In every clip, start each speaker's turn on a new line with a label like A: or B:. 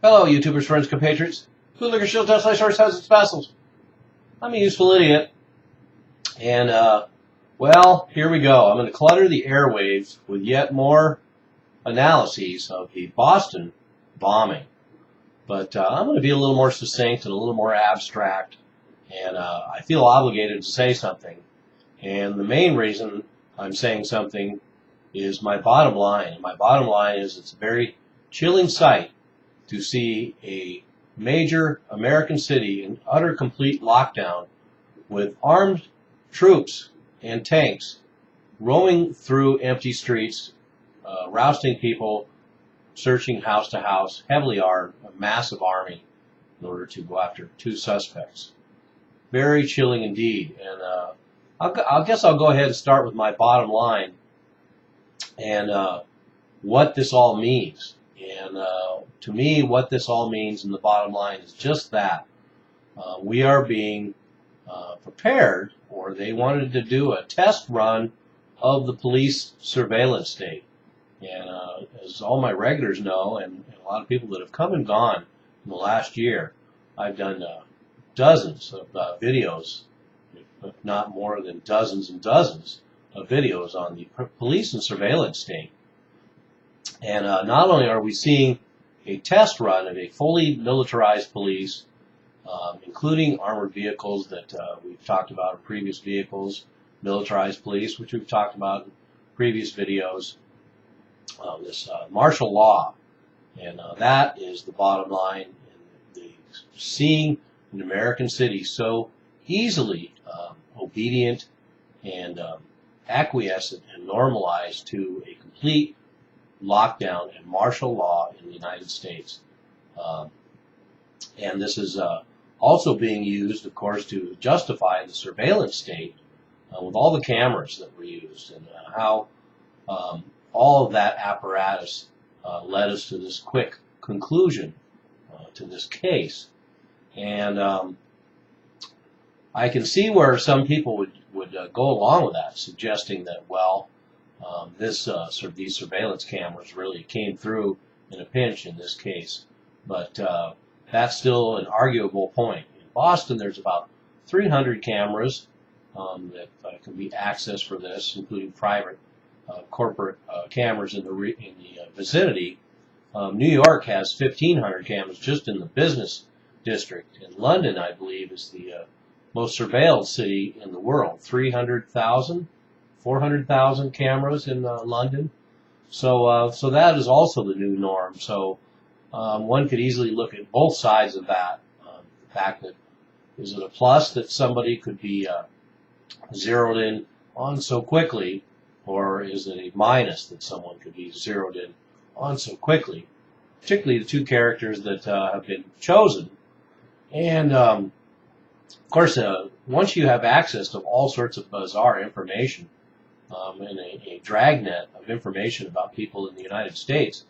A: Hello, YouTubers, friends, compatriots. Hooligan Shield Test Light Source has its vessels. I'm a useful idiot. And, well, here we go. I'm going to clutter the airwaves with yet more analyses of the Boston bombing. But I'm going to be a little more succinct and a little more abstract. And I feel obligated to say something. And the main reason I'm saying something is my bottom line. And my bottom line is it's a very chilling sight to see a major American city in utter complete lockdown with armed troops and tanks roaming through empty streets, rousting people, searching house to house, heavily armed, a massive army in order to go after two suspects. Very chilling indeed. And I guess I'll go ahead and start with my bottom line and what this all means. And to me, what this all means in the bottom line is just that. We are being prepared, or they wanted to do a test run of the police surveillance state. And as all my regulars know, and a lot of people that have come and gone in the last year, I've done dozens of videos, if not more than dozens and dozens of videos on the police and surveillance state. And not only are we seeing a test run of a fully militarized police, including armored vehicles that we've talked about in previous vehicles, militarized police, which we've talked about in previous videos, this martial law. And that is the bottom line. The seeing an American city so easily obedient and acquiescent and normalized to a complete lockdown and martial law in the United States. And this is also being used, of course, to justify the surveillance state with all the cameras that were used and how all of that apparatus led us to this quick conclusion to this case. And I can see where some people would go along with that, suggesting that, well, these surveillance cameras really came through in a pinch in this case. But that's still an arguable point. In Boston, there's about 300 cameras that can be accessed for this, including private corporate cameras in the vicinity. New York has 1,500 cameras just in the business district. And London, I believe, is the most surveilled city in the world. 300,000, 400,000 cameras in London. So that is also the new norm. So one could easily look at both sides of that. The fact that, is it a plus that somebody could be zeroed in on so quickly, or is it a minus that someone could be zeroed in on so quickly? Particularly the two characters that have been chosen. And of course, once you have access to all sorts of bizarre information and a dragnet of information about people in the United States,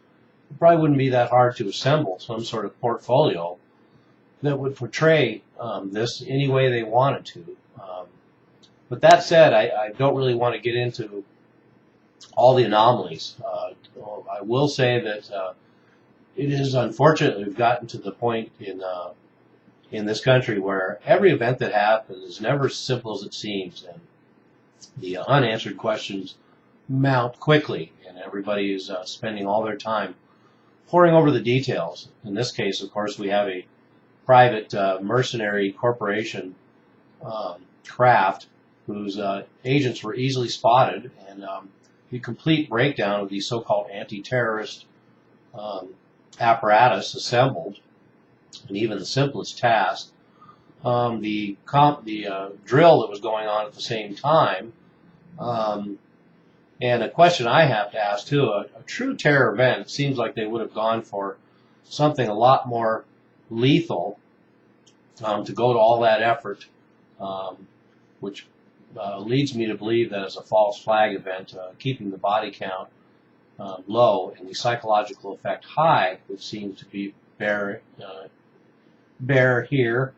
A: it probably wouldn't be that hard to assemble some sort of portfolio that would portray this any way they wanted to. But that said, I don't really want to get into all the anomalies. I will say that it is unfortunate we've gotten to the point in this country where every event that happens is never as simple as it seems, and the unanswered questions mount quickly, and everybody is spending all their time poring over the details. In this case, of course, we have a private mercenary corporation craft whose agents were easily spotted, and the complete breakdown of the so-called anti-terrorist apparatus assembled, and even the simplest task, the drill that was going on at the same time, and a question I have to ask too, a true terror event, it seems like they would have gone for something a lot more lethal to go to all that effort, which leads me to believe that as a false flag event, keeping the body count low and the psychological effect high, which seems to be bear here.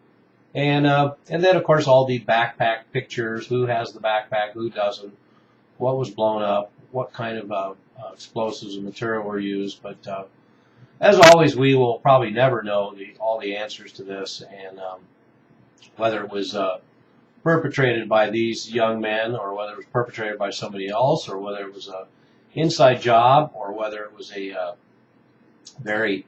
A: And then, of course, all the backpack pictures, who has the backpack, who doesn't, what was blown up, what kind of explosives and material were used. But As always, we will probably never know all the answers to this, and whether it was perpetrated by these young men, or whether it was perpetrated by somebody else, or whether it was a inside job, or whether it was a very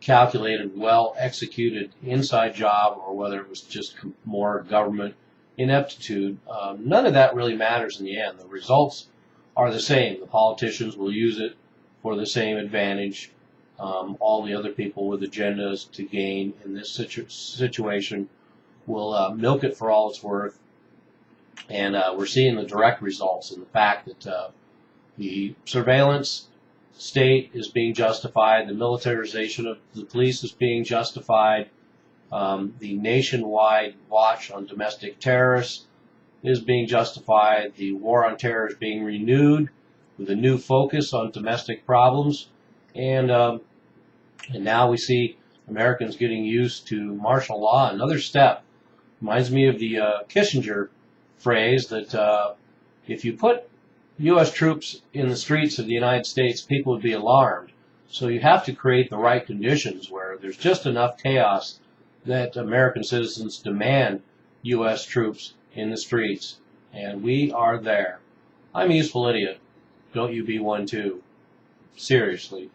A: calculated, well-executed inside job, or whether it was just more government ineptitude. None of that really matters in the end. The results are the same. The politicians will use it for the same advantage. All the other people with agendas to gain in this situation will milk it for all it's worth. And we're seeing the direct results in the fact that the surveillance state is being justified, the militarization of the police is being justified, the nationwide watch on domestic terrorists is being justified, the war on terror is being renewed with a new focus on domestic problems, and now we see Americans getting used to martial law. Another step. Reminds me of the Kissinger phrase that if you put U.S. troops in the streets of the United States, people would be alarmed. So you have to create the right conditions where there's just enough chaos that American citizens demand U.S. troops in the streets. And we are there. I'm a useful idiot. Don't you be one too. Seriously.